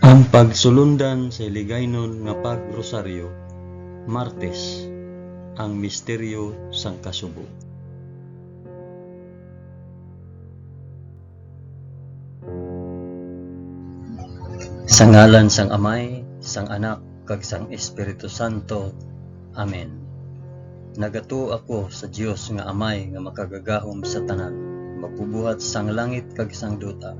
Ang pagsulundan sa hiligaynon nga pagrosaryo, Martes, ang misteryo sang kasubo. Sa ngalan sang Amay, sang Anak, kag sang Espiritu Santo. Amen. Nagato ako sa Dios nga Amay nga makagagahom sa tanan, magbubuhat sang langit kag sang duta.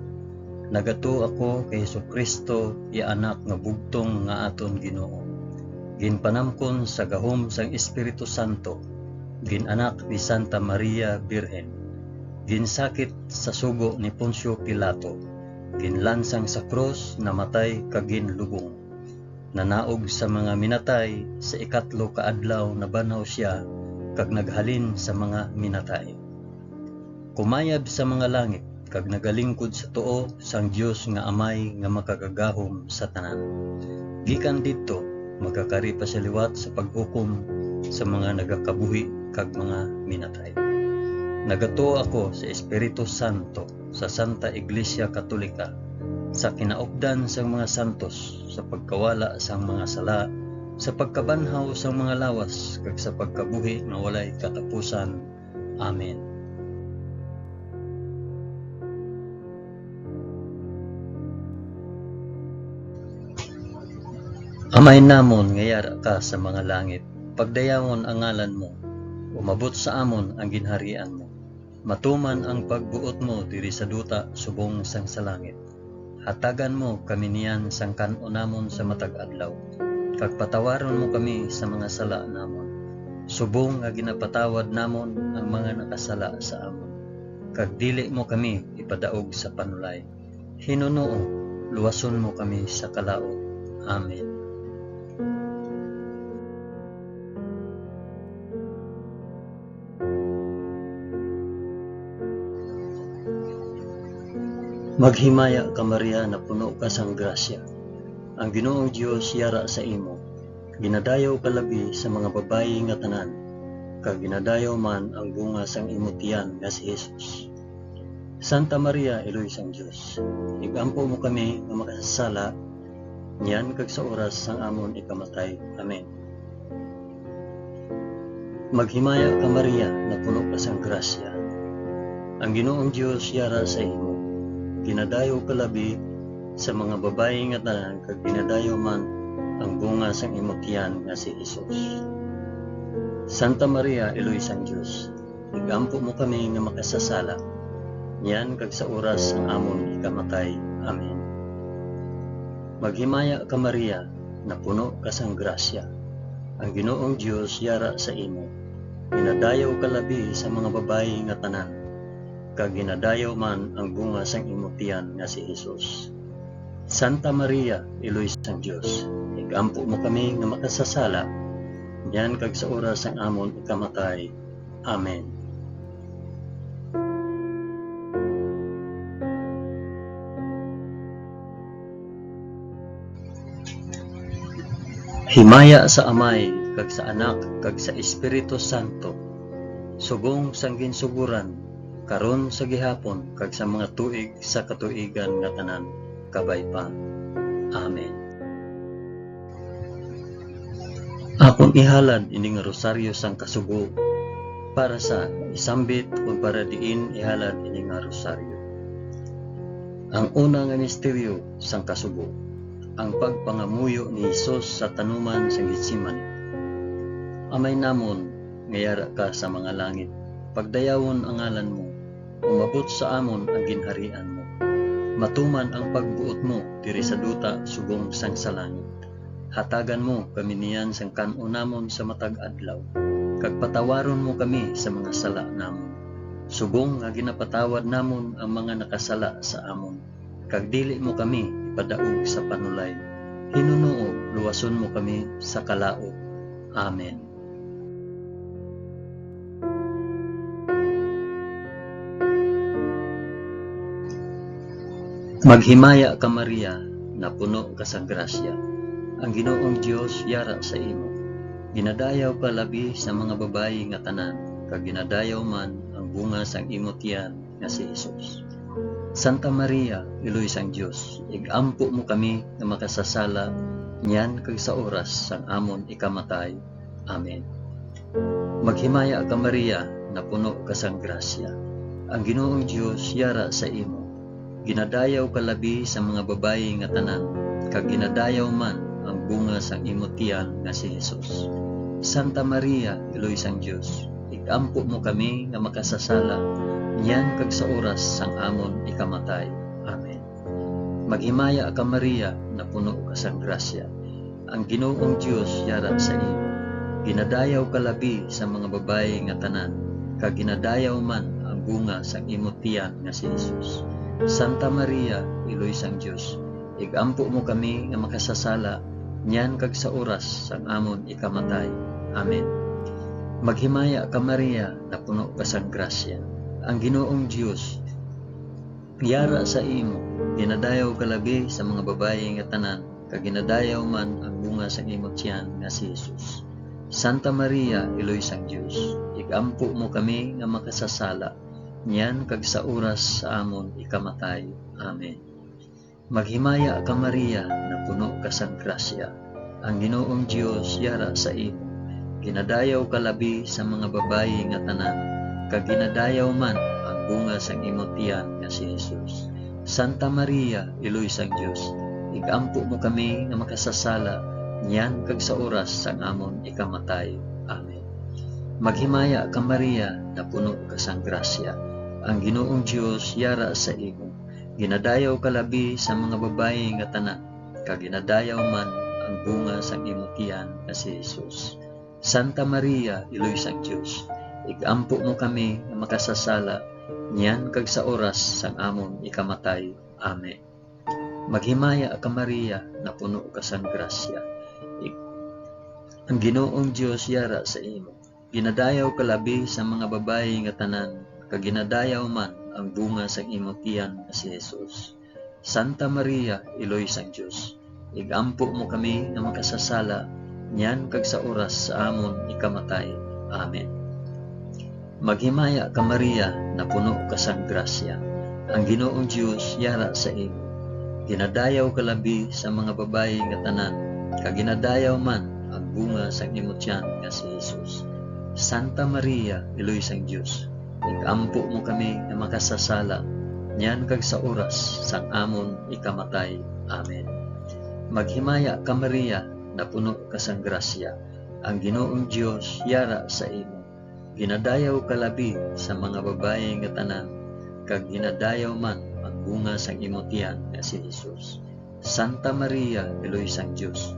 Nagato ako kay Jesucristo, Anak nga bugtong nga aton Ginoo. Ginpanamkon sa gahom sang Espiritu Santo, ginanak ni Santa Maria Birhen, ginsakit sa sugo ni Poncio Pilato, ginlansang sa krus, namatay kag ginlubong. Nanaog sa mga minatay, sa ikatlo ka adlaw nabanaw siya kag naghalin sa mga minatay. Kumayab sa mga langit kag nagalingkod sa tuo sang Dios nga Amay nga makagagahom sa tanan. Gikan didto magkakari pa sa liwat sa paghukom sa mga nagakabuhi kag mga minatay. Nagato ako sa Espiritu Santo, sa Santa Iglesia Katolika, sa kinaupdan sang mga santos, sa pagkawala sang mga sala, sa pagkabanhaw sang mga lawas, kag sa pagkabuhi na walay katapusan. Amen. Amay namon nga yara ka sa mga langit, pagdayawon ang ngalan mo, umabot sa amon ang ginharian mo. Matuman ang pagbuot mo diri sa duta subong sang sa langit. Hatagan mo kami niyan sang kan-unamon sa matag adlaw. Kag patawaron mo kami sa mga sala namon, subong nga ginapatawad namon ang mga nakasala sa amon. Kag dili mo kami ipadaog sa panulay. Hinunoo, luwason mo kami sa kalaot. Amen. Maghimaya ka Maria na puno ka sang grasya. Ang Ginoong Dios yara sa imo. Ginadayaw ka labi sa mga babayi nga tanan, kag ginadayaw man ang bunga sang imo tiyan nga si Jesus. Santa Maria, Eloy sang Dios, igampo mo kami nga makasasala, niyan kag sa oras sang amon ikamatay. Amen. Maghimaya ka Maria na puno ka sang grasya. Ang Ginoong Dios yara sa imo. Ginadayo ka labi sa mga babayi nga tanan, kag ginadayo man ang bunga sang imong tiyan nga si Jesus. Santa Maria, Eloy sang Dios, igampo mo kami nga makasasala, niyan kag sa oras sang amon ikamatay. Amen. Maghimaya ka Maria na puno ka sang grasya. Ang Ginoong Dios yara sa imo. Ginadayo ka labi sa mga babayi nga tanan, kag ginadayo man ang bunga sang imong tiyan nga si Jesus. Santa Maria, Eloy sang Dios, igampo mo kami nga makasasala, niyan kag sa oras sang amon ikamatay. Amen. Himaya sa Amay, kag sa Anak, kag sa Espiritu Santo, subong sang ginsuguran, karon sa gihapon, kag sa mga tuig sa katuigan nga tanan, kabay pa. Amen. Akong ihalad ini nga rosaryo sang kasugo, para sa isambit o para diin ihalad ini nga rosaryo. Ang una nga misteryo sang kasugo, ang pagpangamuyo ni Jesus sa tanuman sang Getsemani. Amay namon nga yara ka sa mga langit, pagdayawon ang ngalan mo, umabot sa amon ang ginharian mo. Matuman ang pagbuot mo diri sa duta subong sang sa langit. Hatagan mo kami niyan sang kan-unamon sa matag adlaw, kag patawaron mo kami sa mga sala namon, subong nga ginapatawad namon ang mga nakasala sa amon. Kag dili mo kami ipadaog sa panulay. Hinunoo, luwason mo kami sa kalaot. Amen. Maghimaya ka Maria na puno ka sa grasya. Ang Ginoong Dios yara sa imo. Ginadayaw ka labi sa mga babayi nga tanan, kag ginadayaw man ang bunga sang imo tiyan nga si Jesus. Santa Maria, Iloy sang Dios, igampo mo kami nga makasasala, niyan kag sa oras sang amon ikamatay. Amen. Maghimaya ka Maria, na puno ka sang grasya. Ang Ginoong Dios yara sa imo. Ginadayaw ka labi sa mga babayi nga tanan, kag ginadayaw man ang bunga sang imo tiyan nga si Jesus. Santa Maria, Iloy sang Dios, igampo mo kami nga makasasala, niyan kag sa oras sang amon ikamatay. Amen. Maghimaya ka Maria, na puno ka sang grasya. Ang Ginoong Dios yara sa imo. Ginadayaw ka labi sa mga babayi nga tanan, kag ginadayaw man ang bunga sang imo tiyan nga si Jesus. Santa Maria, Iloy sang Dios, igampo mo kami nga makasasala, niyan kag sa oras sang amon ikamatay. Amen. Maghimaya ka Maria, na puno ka sang grasya. Ang Ginoong Dios yara sa imo. Ginadayaw ka labi sa mga babayi nga tanan, kag ginadayaw man ang bunga sang imo tiyan nga si Jesus. Santa Maria, Iloy sang Dios, igampo mo kami nga makasasala, niyan kag sa oras sa amon ikamatay. Amen. Maghimaya ka Maria, na puno ka sang grasya. Ang Ginoong Dios yara sa imo. Ginadayaw ka labi sa mga babayi nga tanan, kag ginadayaw man ang bunga sang imo tiyan nga si Jesus. Santa Maria, Iloy sang Dios, igampo mo kami nga makasasala, niyan kag sa oras sang amon ikamatay. Amen. Maghimaya ka Maria, na puno ka sang grasya. Ang Ginoong Dios yara sa imo. Ginadayaw ka labi sa mga babayi nga tanan, kag ginadayaw man ang bunga sang imo tiyan nga si Jesus. Santa Maria, Iloy sang Dios, igampo mo kami nga makasasala, niyan kag sa oras sang amon ikamatay. Amen. Maghimaya ka Maria, na puno ka sang grasya. Ang Ginoong Dios yara sa imo. Ginadayaw ka labi sa mga babayi nga tanan, kag ginadayaw man ang bunga sang imo tiyan nga si Jesus. Santa Maria, Iloy sang Dios, igampo mo kami nga makasasala, niyan kag sa oras sa amon ikamatay. Amen. Maghimaya ka Maria, na puno ka sang grasya. Ang Ginoong Dios yara sa imo. Ginadayaw ka labi sa mga babayi nga tanan, kag ginadayaw man ang bunga sang imo tiyan nga si Jesus. Santa Maria, Iloy sang Dios, igampo mo kami nga makasasala, niyan kag sa oras sang amon ikamatay. Amen. Maghimaya ka Maria, na puno ka sang grasya. Ang Ginoong Dios yara sa imo. Ginadayaw ka labi sa mga babayi nga tanan, kag ginadayaw man ang bunga sang imo tiyan nga si Jesus. Santa Maria, Iloy sang Dios,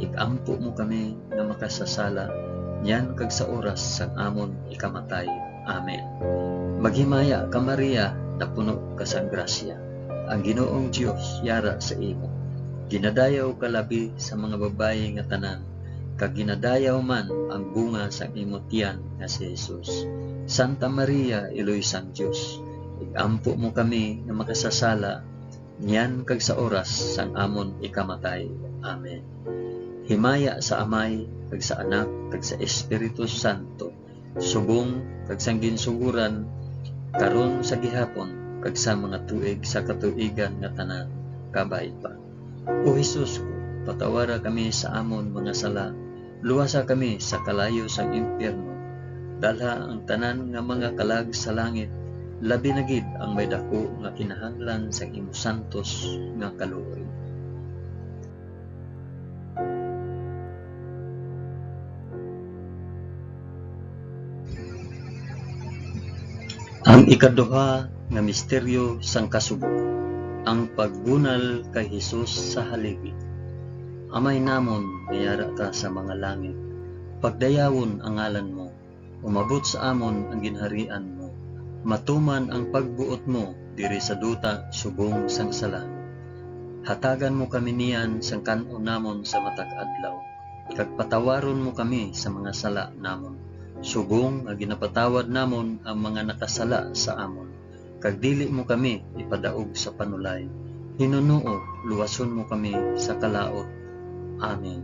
igampo mo kami nga makasasala, niyan kag sa oras sang amon ikamatay. Amen. Maghimaya ka Maria, na puno ka sang grasya. Ang Ginoong Dios yara sa imo. Ginadayaw ka labi sa mga babayi nga tanan, kag ginadayaw man ang bunga sang imo tiyan nga si Jesus. Santa Maria, Iloy sang Dios, igampo mo kami nga makasasala, niyan kag sa oras sang amon ikamatay. Amen. Himaya sa Amay, kag sa Anak, kag sa Espiritu Santo, subong kag sang ginsuguran, karon sa gihapon, kag sa mga tuig sa katuigan nga tanan, kabay pa. O Jesus ko, patawara kami sa amon mga sala, luwasa kami sa kalayo sang impyerno, dalha ang tanan nga mga kalag sa langit, labi na gid ang may dako nga kinahanglan sa imo santos nga kaluoy. Ang ikaduha nga misteryo sang kasugo, ang pagbunal kay Hesus sa haligi. Amay namon, mayara ka sa mga langit, pagdayawon ang ngalan mo, umabot sa amon ang ginharian mo, matuman ang pagbuot mo diri sa duta subong sang sala. Hatagan mo kami niyan sang kanon namon sa matag adlaw, kag patawaron mo kami sa mga sala namon, subong nga ginapatawad namon ang mga nakasala sa amon, kag dili mo kami ipadaog sa panulay. Hinunuo, luwason mo kami sa kalaot. Amen.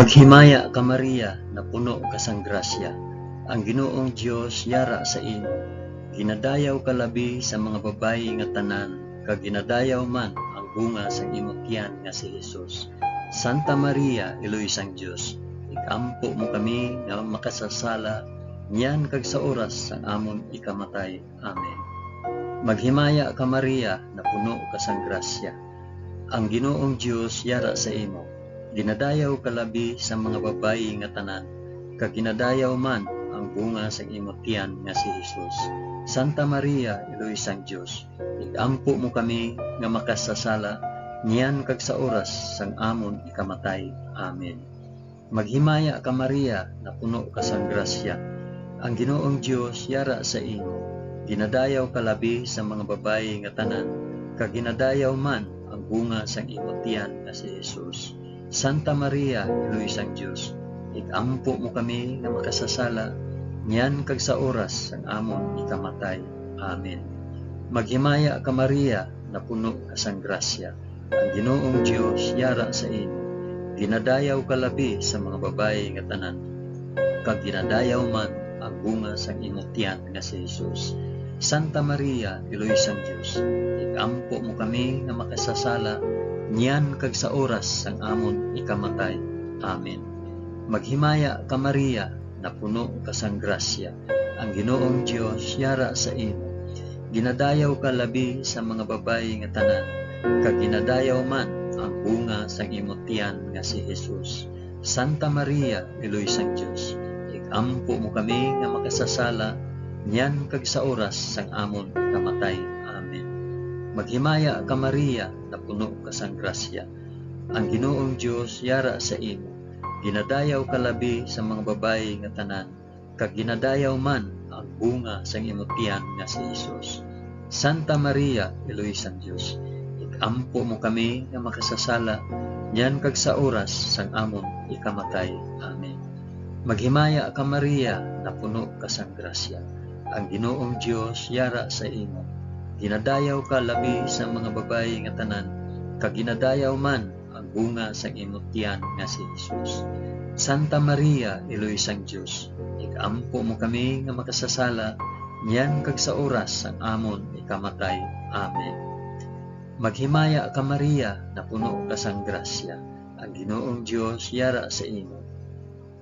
Maghimaya ka Maria, na puno ka sang grasya. Ang Ginoong Dios yara sa imo. Ginadayaw ka labi sa mga babayi nga tanan, kag ginadayaw man ang bunga sang imong tiyan nga si Jesus. Santa Maria, Iloy sang Dios, ikampo mo kami nga makasasala, niyan kag sa oras sang amon ikamatay. Amen. Maghimaya ka Maria, na puno ka sang grasya. Ang Ginoong Dios yara sa imo. Ginadayaw ka labi sa mga babayi nga tanan, kag ginadayaw man ang bunga sang imong tiyan nga si Jesus. Santa Maria, Iloy sang Dios, ikampo mo kami nga makasasala, niyan kag sa oras sang amon ikamatay. Amen. Maghimaya ka Maria, na puno ka sang grasya. Ang Ginoong Dios yara sa imo. Ginadayaw ka labi sa mga babayi nga tanan, kag ginadayaw man ang bunga sang imong tiyan nga si Jesus. Santa Maria, Iloy sang Dios, ikampo mo kami nga makasasala, niyan kag sa oras sang amon ikamatay. Amen. Maghimaya ka Maria, na puno ka sang grasya. Ang Ginoong Dios yara sa imo. Ginadayaw ka labi sa mga babayi nga tanan, kag ginadayaw man ang bunga sang imong tiyan nga si Jesus. Santa Maria, Iloy sang Dios, ikampo mo kami nga makasasala, niyan kag sa oras sang amon ikamatay. Amen. Maghimaya ka Maria, na puno ka sang grasya. Ang Ginoong Dios yara sa imo. Ginadayaw ka labi sa mga babayi nga tanan, kag ginadayaw man ang bunga sang imong tiyan nga si Jesus. Santa Maria, Iloy sang Dios, ikampo mo kami nga makasasala, niyan kag sa oras sang amon ikamatay. Amen. Maghimaya ka Maria, na puno ka sang grasya. Ang Ginoong Dios yara sa imo. Ginadayaw ka labi sa mga babayi nga tanan, kag ginadayaw man ang bunga sang imong tiyan nga si Jesus. Santa Maria, Iloy sang Dios, ikampo mo kami nga makasasala, niyan kag sa oras sang amon ikamatay. Amen. Maghimaya ka Maria, na puno ka sang grasya. Ang Ginoong Dios yara sa imo. Ginadayaw ka labi sa mga babayi nga tanan, kag ginadayaw man ang bunga sang imong tiyan nga si Jesus. Santa Maria, Iloy sang Dios, ikampo mo kami nga makasasala, niyan kag sa oras sang amon ikamatay. Amen. Maghimaya ka Maria, na puno ka sang grasya. Ang Ginoong Dios yara sa imo.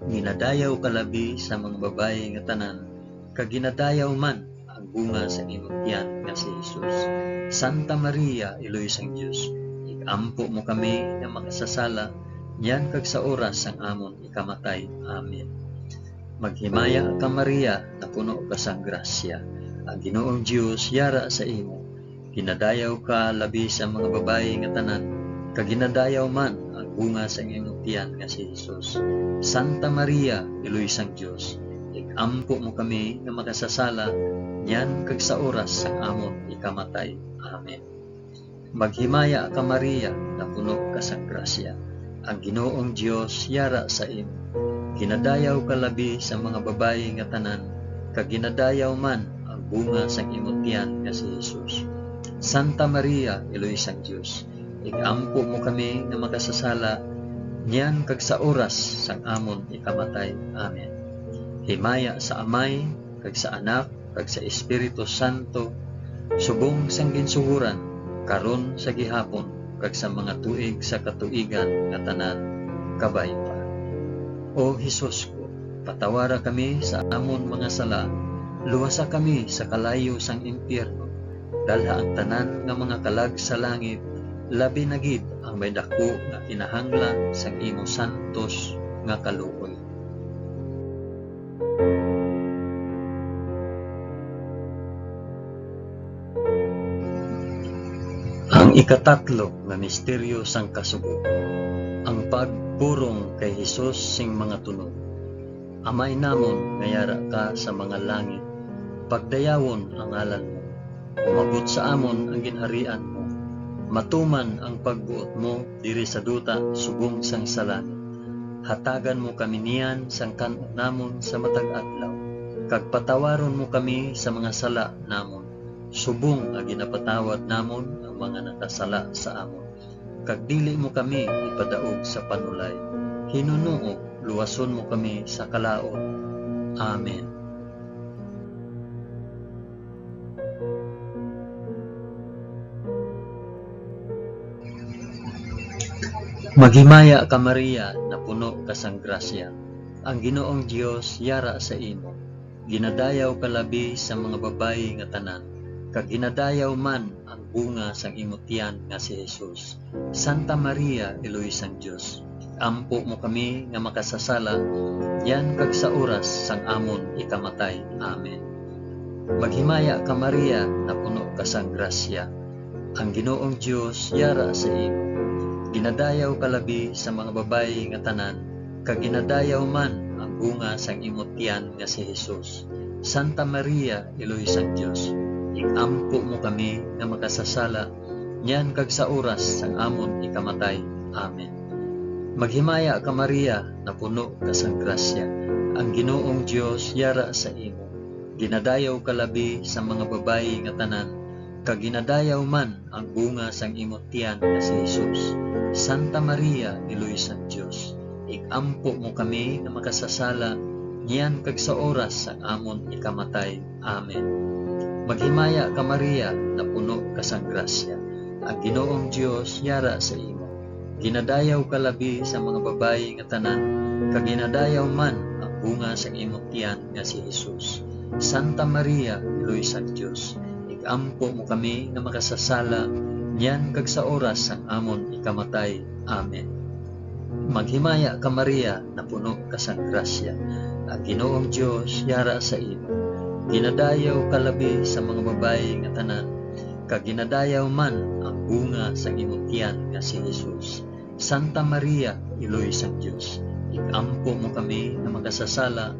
Ginadayaw ka labi sa mga babayi nga tanan, kag ginadayaw man ang bunga sa imong tiyan nga si Jesus. Santa Maria, Iloy sang Dios, ikampo mo kami nga makasasala, niyan kag sa oras sang amon ikamatay. Amen. Maghimaya ka Maria, na puno ka sang grasya. Ang Ginoong Dios yara sa imo. Ginadayaw ka labi sa mga babayi nga tanan, kag ginadayaw man ang bunga sa imong tiyan nga si Jesus. Santa Maria, Iloy sang Dios, ikampo mo kami nga makasasala, niyan kag sa oras sang amon ikamatay. Amen. Maghimaya ka Maria, na puno ka sang grasya. Ang Ginoong Dios yara sa imo. Ginadayaw ka labi sa mga babayi nga tanan, kag ginadayaw man ang bunga sang imong tiyan nga si Jesus. Santa Maria, Iloy sang Dios, ikampo mo kami nga makasasala, niyan kag sa oras sang amon ikamatay. Amen. Himaya sa Amay, kag sa Anak, kag sa Espiritu Santo, subong sang ginsuhuran, karon sa gihapon, kag sa mga tuig sa katuigan nga tanan, kabay pa. O Hesus ko, patawara kami sa amon mga sala, luwasa kami sa kalayo sang impyerno, dalha ang tanan nga mga kalag sa langit, labi na gid ang may dako nga kinahanglan sang imo santos nga kaluoy. Ang ikatatlo nga misteryo sang kasugo, ang pagpurong kay Hesus sing mga tunog. Amay namon nga yara ka sa mga langit, pagdayawon ang ngalan mo, umabot sa amon ang ginharian mo, matuman ang pagbuot mo diri sa duta subong sang sa langit. Hatagan mo kami niyan sang kan-on namon sa matag adlaw, kag patawaron mo kami sa mga sala namon, subong nga ginapatawad namon ang mga nakasala sa amon, kag dili mo kami ipadaog sa panulay. Hinunoo, luwason mo kami sa kalaot. Amen. Maghimaya ka Maria, na puno ka sang grasya. Ang Ginoong Dios yara sa imo. Ginadayaw ka labi sa mga babayi nga tanan, kag ginadayaw man ang bunga sang imong tiyan nga si Jesus. Santa Maria, Eloy sang Dios, ampo mo kami nga makasasala, yan kag sa oras sang amon ikamatay. Amen. Maghimaya ka Maria, na puno ka sang grasya. Ang Ginoong Dios yara sa imo. Ginadayaw ka labi sa mga babayi nga tanan, kag ginadayaw man ang bunga sang imong tiyan nga si Jesus. Santa Maria, Eloy sang Dios, iampo mo kami nga makasasala, yan kag sa oras sang amon ikamatay. Amen. Maghimaya ka Maria, na puno ka sang grasya. Ang Ginoong Dios yara sa imo. Ginadayaw ka labi sa mga babayi nga tanan, kag ginadayaw man ang bunga sang imong tiyan nga si Jesus. Santa Maria, Eloy sang Dios, igampo mo kami nga makasasala, niyan kag sa oras sang amon ikamatay. Amen. Maghimaya ka Maria, na puno ka sang grasya. Ang Ginoong Dios yara sa imo. Ginadayaw ka labi sa mga babayi nga tanan, kag ginadayaw man ang bunga sang imong tiyan nga si Jesus. Santa Maria, Eloy sang Dios, igampo mo kami nga makasasala, yan kag sa oras sang amon ikamatay. Amen. Maghimaya ka Maria, na puno ka sang grasya. Ang Ginoong Dios yara sa imo. Ginadayaw ka labi sa mga babayi nga tanan, kag ginadayaw man ang bunga sang imong tiyan nga si Jesus. Santa Maria, Eloy sang Dios, igampo mo kami nga makasasala,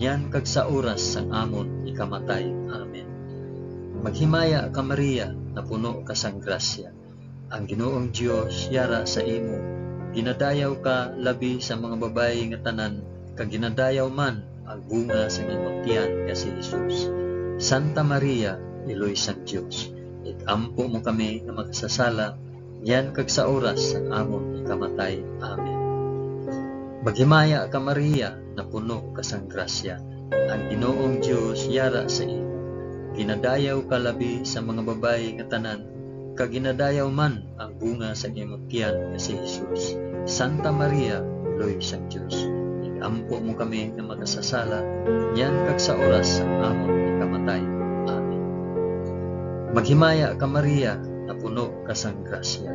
yan kag sa oras sang amon ikamatay. Amen. Maghimaya ka Maria, na puno ka sang grasya. Ang Ginoong Dios yara sa imo. Ginadayaw ka labi sa mga babayi nga tanan, kag ginadayaw man ang bunga sang imong tiyan nga si Jesus. Santa Maria, Eloy sang Dios, igampo mo kami nga makasasala, yan kag sa oras sang amon ikamatay. Amen. Maghimaya ka Maria, na puno ka sang grasya. Ang Ginoong Dios yara sa imo. Ginadayaw ka labi sa mga babayi nga tanan, kag ginadayaw man ang bunga sa imong tiyan nga si Jesus. Santa Maria, Eloy sang Dios, igampo mo kami nga makasasala, yan kag sa oras sang amon ikamatay. Amen. Maghimaya ka Maria, na puno ka sang grasya.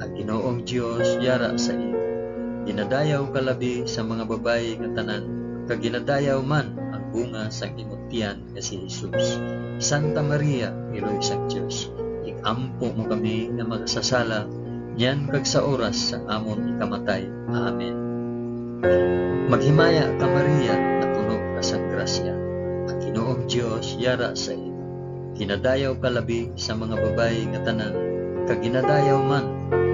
Ang Ginoong Dios yara sa imo. Ginadayaw ka labi sa mga babayi nga tanan, kag ginadayaw man ang bunga sa imong tiyan nga si Jesus. Santa Maria, Eloy sang Dios, igampo mo kami nga makasasala, yan kag sa oras sang amon ikamatay. Amen. Maghimaya ka Maria, na puno ka sang grasya. Ang Ginoong Dios yara sa imo. Ginadayaw ka labi sa mga babayi nga tanan, kag ginadayaw man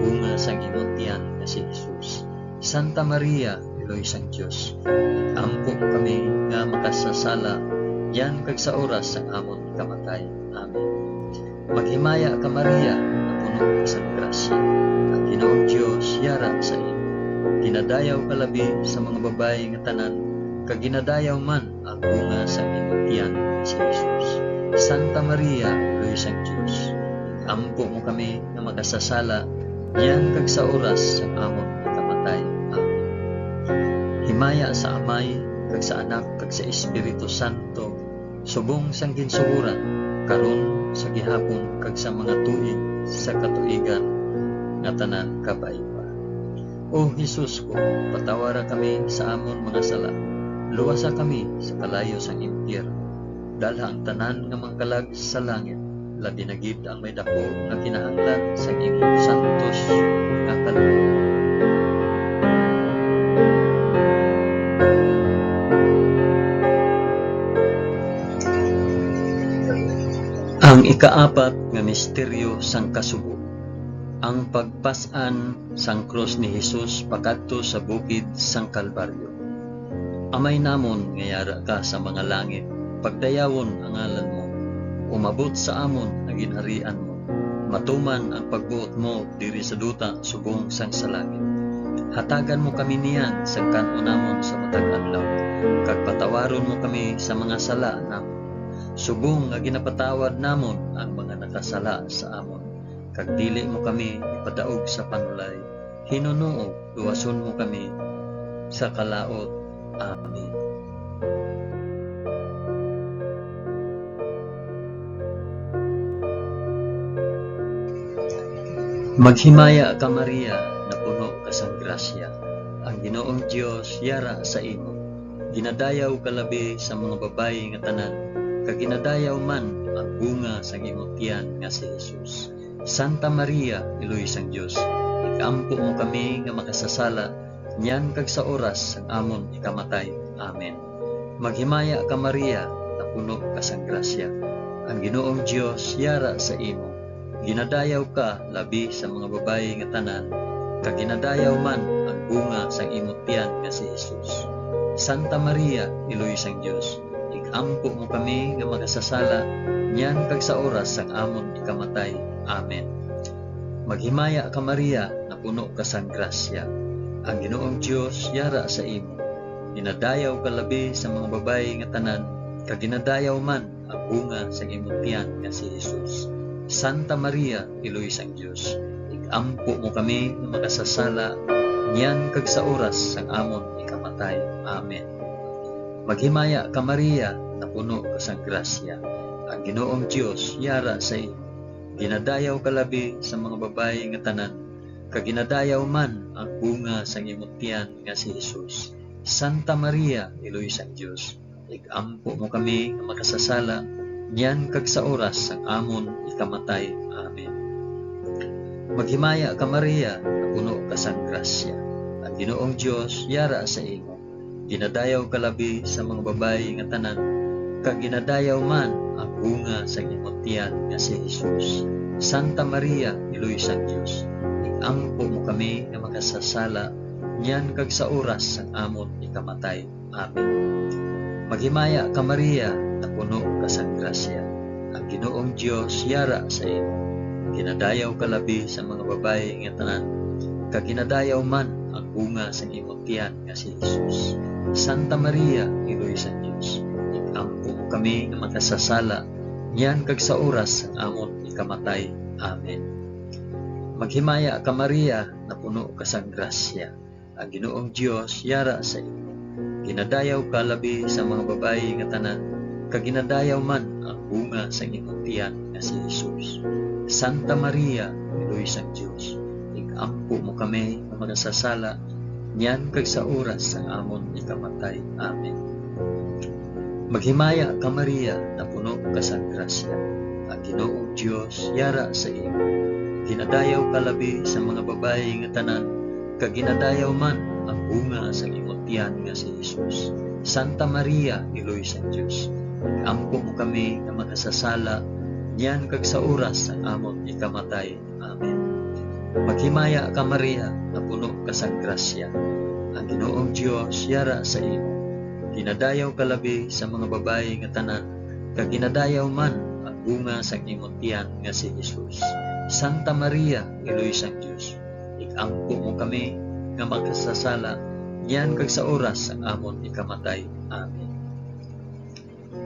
bunga sang imong tiyan nga si Jesus. Santa Maria, Eloy sang Dios, igampo mo kami nga makasasala, yan kag sa oras sang amon ikamatay. Amen. Maghimaya ka Maria, na puno ka sang grasya. Ang Ginoong Dios yara sa imo. Ginadayaw ka labi sa mga babayi nga tanan, kag ginadayaw man ang bunga sang imong tiyan nga si Jesus. Santa Maria, Eloy sang Dios, igampo mo kami nga makasasala, yan kag sa oras sang amon ikamatay. Amen. Himaya sa Amay, kag sa Anak, kag sa Espiritu Santo, subong sang ginsuhuran, karon sa gihapon, kag sa mga tuig sa katuigan nga tanan kabaiba. O Jesus ko, patawara kami sa amon mga sala, luwasa kami sa kalayo sang impyerno, dalha ang tanan nga mangkalag sa langit, labi na gid ang may dako nga kinahanglan sa imong santos nga kaloob. Ang ikaapat nga misteryo sang kasubo, ang pagpas-an sang krus ni Jesus pakadto sa bukid sang Kalbaryo. Amay namon nga yara ka sa mga langit, pagdayawon ang ngalan mo, umabot sa amon ang ginharian mo, matuman ang pagbuot mo diri sa duta subong sang sa langit. Hatagan mo kami niyan sa kanunamon sa matag adlaw, kag patawaron mo kami sa mga sala namon. Subong nga ginapatawad namon ang mga nakasala sa amon, kag dili mo kami ipadaog sa panulay. Hinunuo, luwason mo kami sa kalaot. Amen. Maghimaya ka Maria, na puno ka sang grasya. Ang Ginoong Dios yara sa imo. Ginadayaw ka labi sa mga babayi nga tanan, kag ginadayaw man ang bunga sang imong tiyan nga si Jesus. Santa Maria, Iloy sang Dios, ikampo mo kami nga makasasala, nyan kag sa oras sang amon ikamatay. Amen. Maghimaya ka Maria, na puno ka sang grasya. Ang Ginoong Dios yara sa imo. Ginadayaw ka labi sa mga babayi nga tanan, kag ginadayaw man ang bunga sang imong tiyan nga si Jesus. Santa Maria, Iloy sang Dios, ikampo mo kami nga makasasala, nyan kag sa oras sang amon ikamatay. Amen. Maghimaya ka Maria, na puno ka sang grasya. Ang Ginoong Dios yara sa imo. Ginadayaw ka labi sa mga babayi nga tanan, kag ginadayaw man ang bunga sang imong tiyan nga si Jesus. Santa Maria, Iloy sang Dios, ikampo mo kami nga makasasala, nyan kag sa oras sang amon ikamatay. Amen. Maghimaya ka Maria, na puno ka sang grasya. Ang Ginoong Dios yara sa imo. Ginadayaw ka labi sa mga babayi nga tanan, kag ginadayaw man ang bunga sang imong tiyan nga si Jesus. Santa Maria, Iloy sang Dios, ikampo mo kami nga makasasala, nyan kag sa oras sang amon ikamatay. Amen. Maghimaya ka Maria, na puno ka sang grasya. Ang Ginoong Dios yara sa imo. Ginadayaw ka labi sa mga babayi nga tanan, kag ginadayaw man ang bunga sang imong tiyan nga si Jesus. Santa Maria, Iloy sang Dios, ikampo mo kami nga makasasala, nyan kag sa oras sang amon ikamatay. Amen. Maghimaya ka Maria, na puno ka sang grasya. Ang Ginoong Dios yara sa imo. Ginadayaw ka labi sa mga babayi nga tanan, kag ginadayaw man ang bunga sang imong tiyan nga si Jesus. Santa Maria, Iloy sang Dios, ikampo mo kami nga makasasala, nyan kag sa oras sang amon ikamatay. Amen. Maghimaya ka Maria, na puno ka sang grasya. Ang Ginoong Dios yara sa imo. Ginadayaw ka labi sa mga babayi nga tanan, kag ginadayaw man ang bunga sang imong tiyan nga si Jesus. Santa Maria, Iloy sang Dios, ikampo mo kami nga makasasala, nyan kag sa oras sang amon ikamatay. Amen. Maghimaya ka Maria, na puno ka sang grasya. Ang Ginoong Dios yara sa imo. Ginadayaw ka labi sa mga babayi nga tanan, kag ginadayaw man ang bunga sa imong tiyan nga si Jesus. Santa Maria, Iloy sang Dios, ikampo mo kami nga makasasala, nyan kag sa oras sang amon ikamatay. Amen. Maghimaya ka Maria, na puno ka sang grasya. Ang Ginoong Dios yara sa imo. Ginadayaw ka labi sa mga babayi nga tanan, kag ginadayaw man ang bunga sang imong tiyan nga si Jesus. Santa Maria, Iloy sang Dios, ikampo mo kami nga makasasala, nyan kag sa oras ang amon ikamatay. Amen.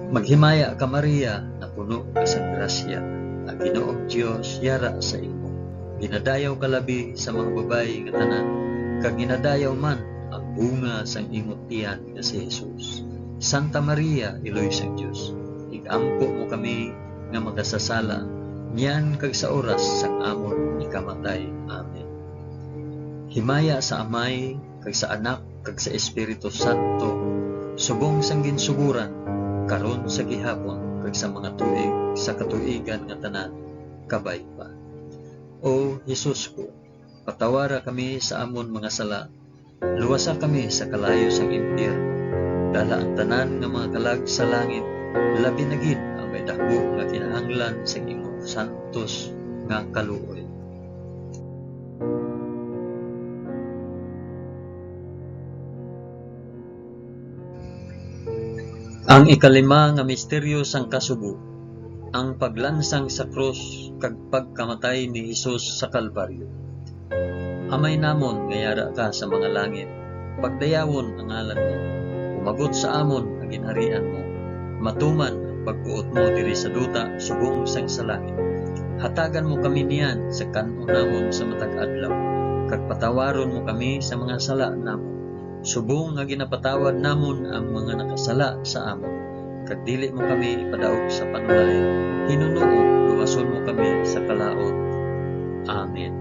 Maghimaya ka Maria, na puno ka sang grasya. Ang Ginoong Dios yara sa imo. Ginadayaw ka labi sa mga babayi nga tanan, kag ginadayaw man ang bunga sang imong tiyan nga si Jesus. Santa Maria, Iloy sang Dios, ikampo mo kami nga makasasala, nyan kag sa oras sang amon ikamatay. Amen. Himaya sa Amay, kag sa Anak, kag sa Espiritu Santo, subong sang ginsuguran, karon sa gihapon, kag sa mga tuig, sa katuigan nga tanan, kabay pa. O Jesus ko, patawara kami sa amon mga sala, luwasa kami sa kalayo sang impyerno, dala ang tanan nga mga kalag sa langit, labi na gid ang may dako nga kinahanglan sa imong santos nga kaluoy. Ang ikalima nga misteryo sang kasubo, ang paglansang sa krus kag pagkamatay ni Hesus sa Kalbaryo. Amay namon ngayara ka sa mga langit, pagdayawon ang ngalan mo, umagot sa amon ang ginharian mo, matuman ang pagbuot mo diri sa duta subong sang sa langit. Hatagan mo kami niyan sa kanon namon sa matag adlaw, kag patawaron mo kami sa mga sala namon, subong nga ginapatawad namon ang mga nakasala sa amon, kag dili mo kami ipadaog sa panulay, hinunoo luwason mo kami sa kalaot. Amen.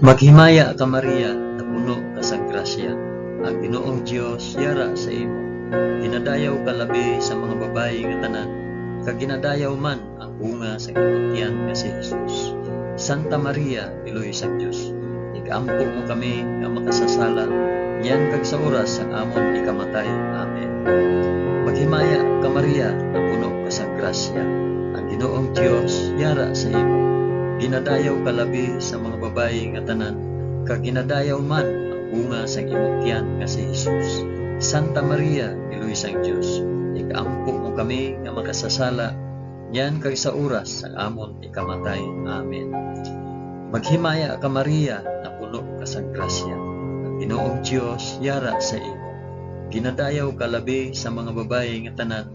Maghimaya ka Maria, na puno ka sa grasya, ang Ginoong Dios yara sa imo. Ginadayaw ka labi sa mga babayi nga tanan, kag ginadayaw man ang bunga sa imong tiyan nga si Jesus. Santa Maria, Iloy sa Dios, igampo mo kami nga makasasala, niyan kag sa oras ang amon ikamatay. Amen. Maghimaya ka Maria, na puno ka sa grasya, ang Ginoong Dios yara sa imo. Ginadayaw ka labi sa mga babayi nga tanan, kag ginadayaw man ang bunga sa imong tiyan nga si Jesus. Santa Maria, Iloy sang Dios, igampo mo kami nga makasasala, niyan kag sa oras ang amon ikamatay. Amen. Maghimaya ka Maria, na puno ka sa grasya, ang Ginoong Dios yara sa imo. Ginadayaw ka labi sa mga babayi nga tanan,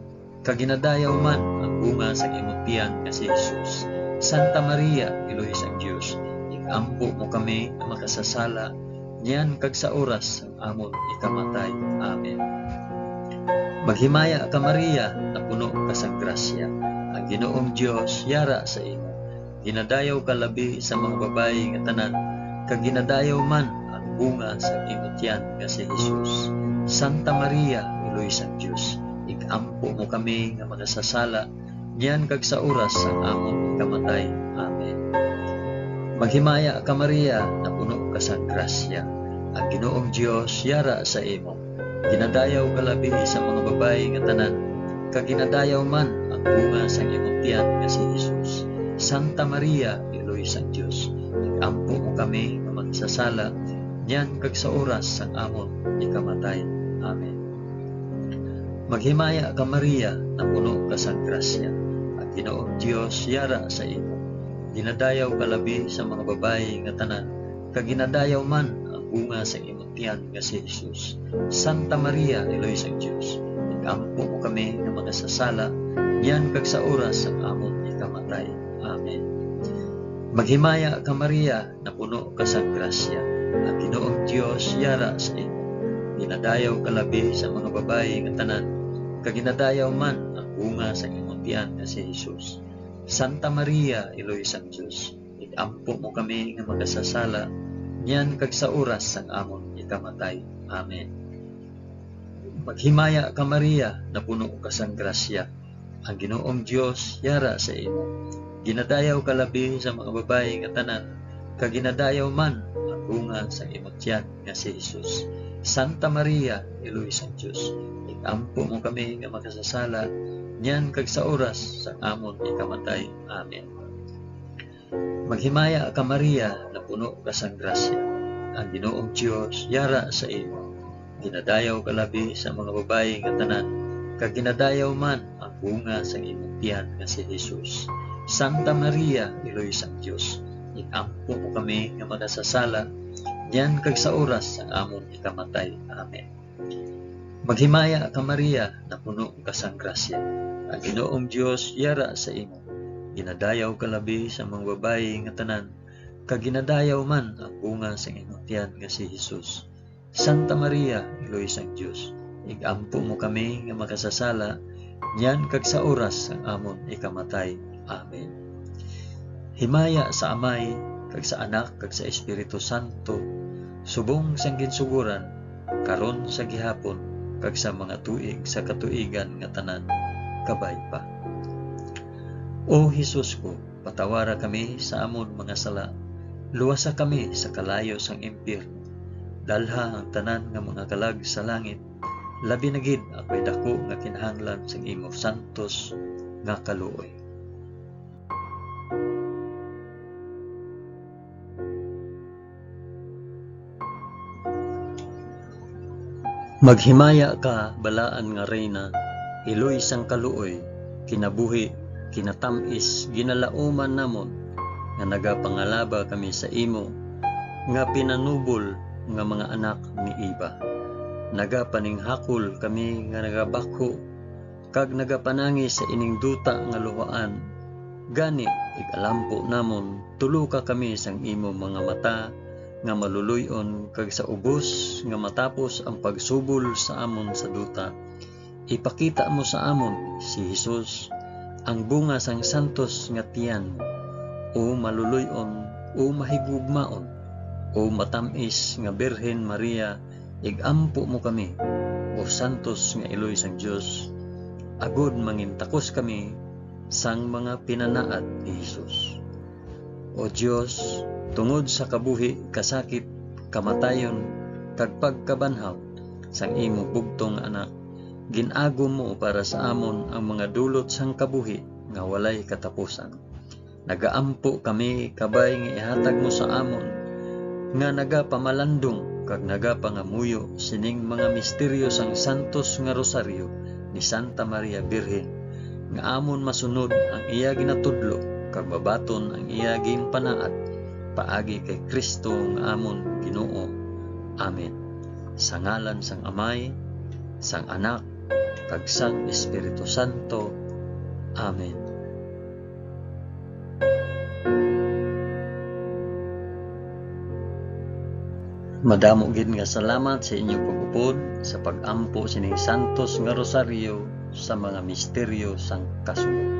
kag ginadayaw man ang bunga sa imong tiyan nga si Jesus. Santa Maria, Iloy sang Dios, igampo mo kami nga makasasala, niyan kag sa oras ang amon ikamatay. Amen. Maghimaya ka Maria, na puno ka sa grasya, ang Ginoong Dios yara sa imo. Ginadayaw ka labi sa mga babayi nga tanan, kag ginadayaw man ang bunga sa imong tiyan nga si Jesus. Santa Maria, Iloy sang Dios, igampo mo kami nga makasasala, niyan kag sa oras ang amon ikamatay. Amen. Maghimaya ka Maria, na puno ka sa grasya, ang Ginoong Dios yara sa imo. Ginadayaw ka labi sa mga babayi nga tanan, kag ginadayaw man ang bunga sa imong tiyan nga si Jesus. Santa Maria, Iloy sang Dios, igampo mo kami nga magsasala, niyan kag sa oras ang amon ikamatay. Amen. Maghimaya ka Maria, na puno ka sa grasya, ang Ginoong Dios yara sa imo. Ginadayaw ka labi sa mga babayi nga tanan, kag ginadayaw man ang bunga sa imong tiyan nga si Jesus. Santa Maria, Iloy sang Dios, igampo mo kami nga magasasala, niyan kag sa oras ang amon ikamatay. Amen. Maghimaya ka Maria, na puno ka sa grasya, ang Ginoong Dios yara sa imo. Ginadayaw ka labi sa mga babayi nga tanan, kag ginadayaw man ang bunga sa imong tiyan nga si Jesus. Santa Maria, Iloy sang Dios, igampo mo kami nga magasasala, niyan kag sa oras ang amon ikamatay. Amen. Maghimaya ka Maria, na puno ka sa grasya, ang Ginoong Dios yara sa imo. Ginadayaw ka labi sa mga babayi nga tanan, kag ginadayaw man ang bunga sa imong tiyan nga si Jesus. Santa Maria, Iloy sang Dios, igampo mo kami nga makasasala, niyan kag sa oras sa amon ikamatay. Amen. Maghimaya ka Maria, na puno ka sa grasya, ang Ginoong Dios yara sa imo. Ginadayaw ka labi sa mga babayi nga tanan, kag ginadayaw man ang bunga sa imong tiyan nga si Jesus. Santa Maria, Iloy sang Dios, igampo mo kami nga magasasala, niyan kag sa oras ang amon ikamatay. Amen. Maghimaya ka Maria, na puno ka sa grasya, ang Ginoong Dios yara sa imo. Ginadayaw ka labi sa mga babayi nga tanan, kag ginadayaw man ang bunga sa imong tiyan nga si Jesus. Santa Maria, Iloy sang Dios, igampo mo kami nga makasasala, niyan kag sa oras ang amon ikamatay. Amen. Himaya sa Amay, kag sa Anak, kag sa Espiritu Santo, subong sang ginsuguran, karon sa gihapon, kag sa mga tuig sa katuigan nga tanan, kabay pa. O Hesus ko, patawara kami sa amon mga sala, luwasa kami sa kalayo sang impyerno, dalha ang tanan nga mga kalag sa langit, labi na gid ako'y dako nga kinahanglan sang imo santos nga kaluoy. Maghimaya ka, balaan nga reyna, iloy sang kaluoy, kinabuhi, kinatamis, ginalauman namon, nga nagapangalaba kami sa imo, nga pinanubol nga mga anak ni Iba. Nagapaninghakol kami nga nagabakho, kag nagapanangi sa ining duta nga luhaan. Gani, ikalampo namon, tulo ka kami sang imo mga mata, nga maluluyon, kag sa ubos, nga matapos ang pagsubol sa amon sa duta, ipakita mo sa amon si Jesus, ang bunga sang santos nga tiyan mo, o maluluyon, o mahigugmaon, o matamis nga Birhen Maria, igampo mo kami, o santos nga iloy sang Dios, agod mangintakos kami sang mga pinanaad ni Jesus. O Dios, tungod sa kabuhi, kasakit, kamatayon, kag pagkabanhaw sang imo bugtong anak, ginagom mo para sa amon ang mga dulot sang kabuhi nga walay katapusan. Nagaampo kami kabay nga ihatag mo sa amon, nga nagapamalandong kag nagapangamuyo sining mga misteryo sang santos nga rosaryo ni Santa Maria Birhen, nga amon masunod ang iya ginatudlo kag mabaton ang iya ginpanaad paagi kay Kristo nga amon Ginoo. Amen. Sa ngalan sang Amay, sang Anak, kag sang Espiritu Santo. Amen. Madamo gid nga salamat sa inyong pag-upod sa pag-ampo sining santos nga rosaryo sa mga misteryo sang kasunod.